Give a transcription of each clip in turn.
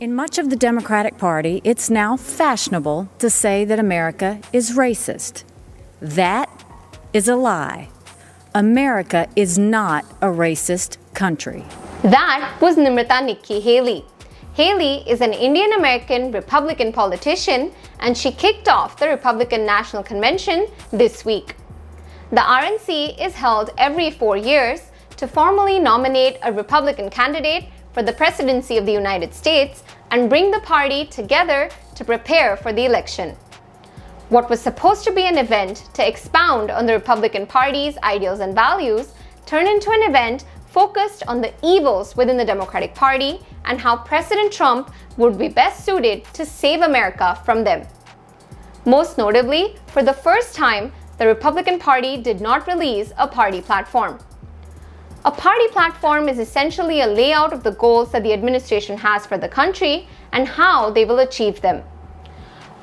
In much of the Democratic Party, it's now fashionable to say that America is racist. That is a lie. America is not a racist country. That was Nimrata Nikki Haley. Haley is an Indian-American Republican politician, and she kicked off the Republican National Convention this week. The RNC is held every 4 years to formally nominate a Republican candidate for the presidency of the United States and bring the party together to prepare for the election. What was supposed to be an event to expound on the Republican Party's ideals and values turned into an event focused on the evils within the Democratic Party and how President Trump would be best suited to save America from them. Most notably, for the first time, the Republican Party did not release a party platform. A party platform is essentially a layout of the goals that the administration has for the country and how they will achieve them.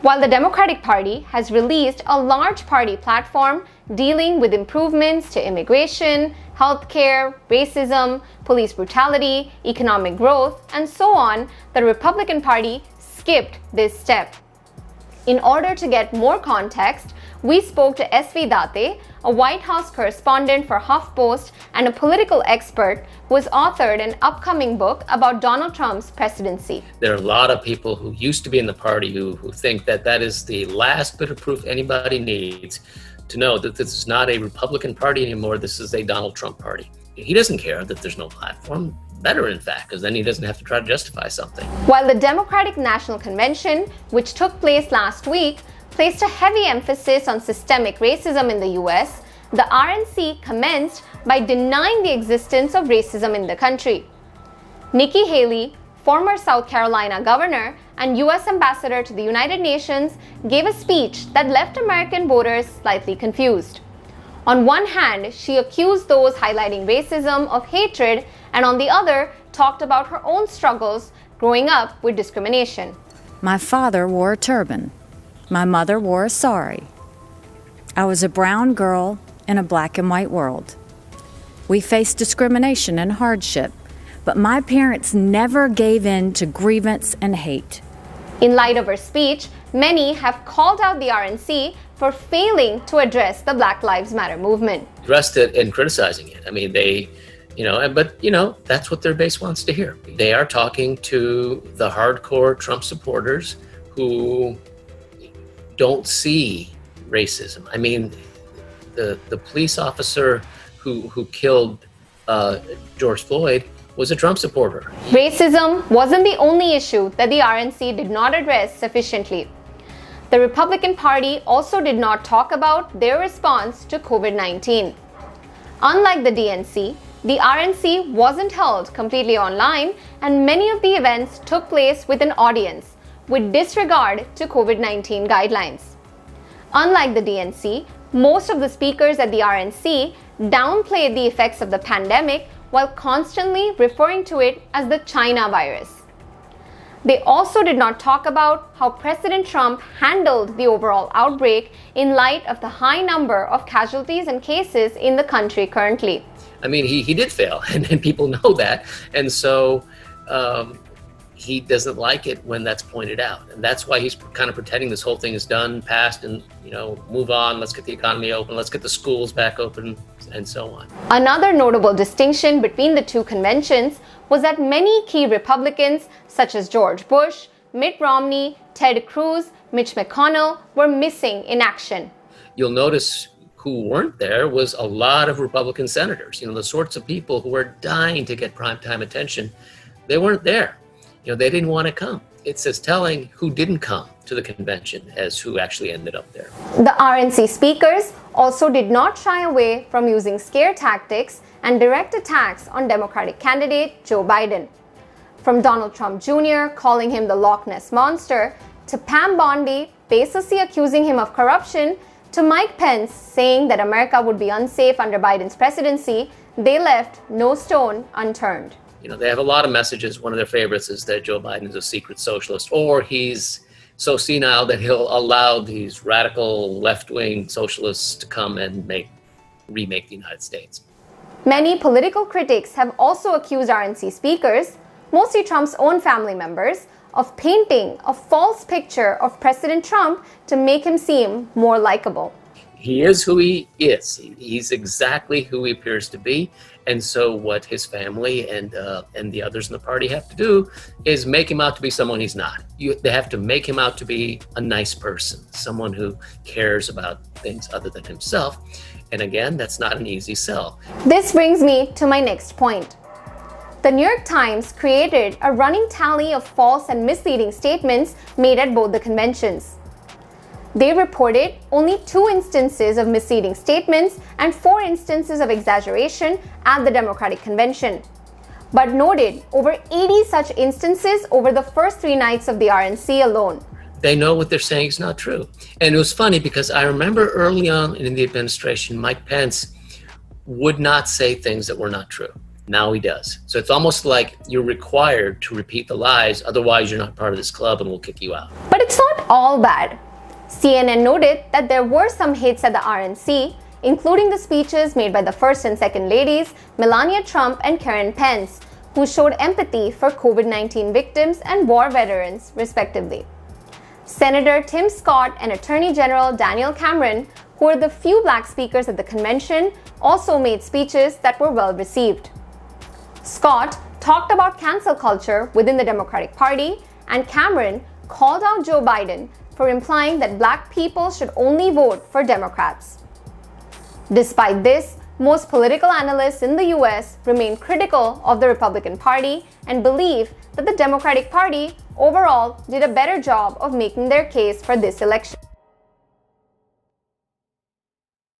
While the Democratic Party has released a large party platform dealing with improvements to immigration, healthcare, racism, police brutality, economic growth, and so on, the Republican Party skipped this step. In order to get more context, we spoke to S.V. Date, a White House correspondent for HuffPost and a political expert who has authored an upcoming book about Donald Trump's presidency. There are a lot of people who used to be in the party who think that that is the last bit of proof anybody needs to know that this is not a Republican Party anymore. This is a Donald Trump party. He doesn't care that there's no platform. Better, in fact, because then he doesn't have to try to justify something. While the Democratic National Convention, which took place last week, placed a heavy emphasis on systemic racism in the US, the RNC commenced by denying the existence of racism in the country. Nikki Haley, former South Carolina governor and US ambassador to the United Nations, gave a speech that left American voters slightly confused. On one hand, she accused those highlighting racism of hatred, and on the other, talked about her own struggles growing up with discrimination. My father wore a turban. My mother wore a sari. I was a brown girl in a black and white world. We faced discrimination and hardship, but my parents never gave in to grievance and hate. In light of her speech, many have called out the RNC for failing to address the Black Lives Matter movement. Addressed it and criticizing it. I mean, that's what their base wants to hear. They are talking to the hardcore Trump supporters who don't see racism. I mean, the police officer who killed George Floyd was a Trump supporter. Racism wasn't the only issue that the RNC did not address sufficiently. The Republican Party also did not talk about their response to COVID-19. Unlike the DNC, the RNC wasn't held completely online, and many of the events took place with an audience, with disregard to COVID-19 guidelines. Unlike the DNC, most of the speakers at the RNC downplayed the effects of the pandemic while constantly referring to it as the China virus. They also did not talk about how President Trump handled the overall outbreak in light of the high number of casualties and cases in the country currently. I mean, he did fail, and people know that. And so he doesn't like it when that's pointed out. And that's why he's kind of pretending this whole thing is done, passed, and, move on. Let's get the economy open. Let's get the schools back open, and so on. Another notable distinction between the two conventions was that many key Republicans, such as George Bush, Mitt Romney, Ted Cruz, Mitch McConnell, were missing in action. You'll notice who weren't there was a lot of Republican senators, the sorts of people who are dying to get primetime attention. They weren't there. They didn't want to come. It's as telling who didn't come to the convention as who actually ended up there. The RNC speakers also did not shy away from using scare tactics and direct attacks on Democratic candidate Joe Biden. From Donald Trump Jr. calling him the Loch Ness Monster, to Pam Bondi baselessly accusing him of corruption, to Mike Pence saying that America would be unsafe under Biden's presidency, they left no stone unturned. They have a lot of messages. One of their favorites is that Joe Biden is a secret socialist, or he's so senile that he'll allow these radical left-wing socialists to come and remake the United States. Many political critics have also accused RNC speakers, mostly Trump's own family members, of painting a false picture of President Trump to make him seem more likable. He is who he is. He's exactly who he appears to be. And so what his family and the others in the party have to do is make him out to be someone he's not. They have to make him out to be a nice person, someone who cares about things other than himself. And again, that's not an easy sell. This brings me to my next point. The New York Times created a running tally of false and misleading statements made at both the conventions. They reported only 2 instances of misleading statements and 4 instances of exaggeration at the Democratic Convention, but noted over 80 such instances over the first 3 nights of the RNC alone. They know what they're saying is not true. And it was funny because I remember early on in the administration, Mike Pence would not say things that were not true. Now he does. So it's almost like you're required to repeat the lies, otherwise you're not part of this club and we'll kick you out. But it's not all bad. CNN noted that there were some hits at the RNC, including the speeches made by the first and second ladies, Melania Trump and Karen Pence, who showed empathy for COVID-19 victims and war veterans, respectively. Senator Tim Scott and Attorney General Daniel Cameron, who were the few black speakers at the convention, also made speeches that were well received. Scott talked about cancel culture within the Democratic Party, and Cameron called out Joe Biden for implying that black people should only vote for Democrats. Despite this, most political analysts in the US remain critical of the Republican Party and believe that the Democratic Party overall did a better job of making their case for this election.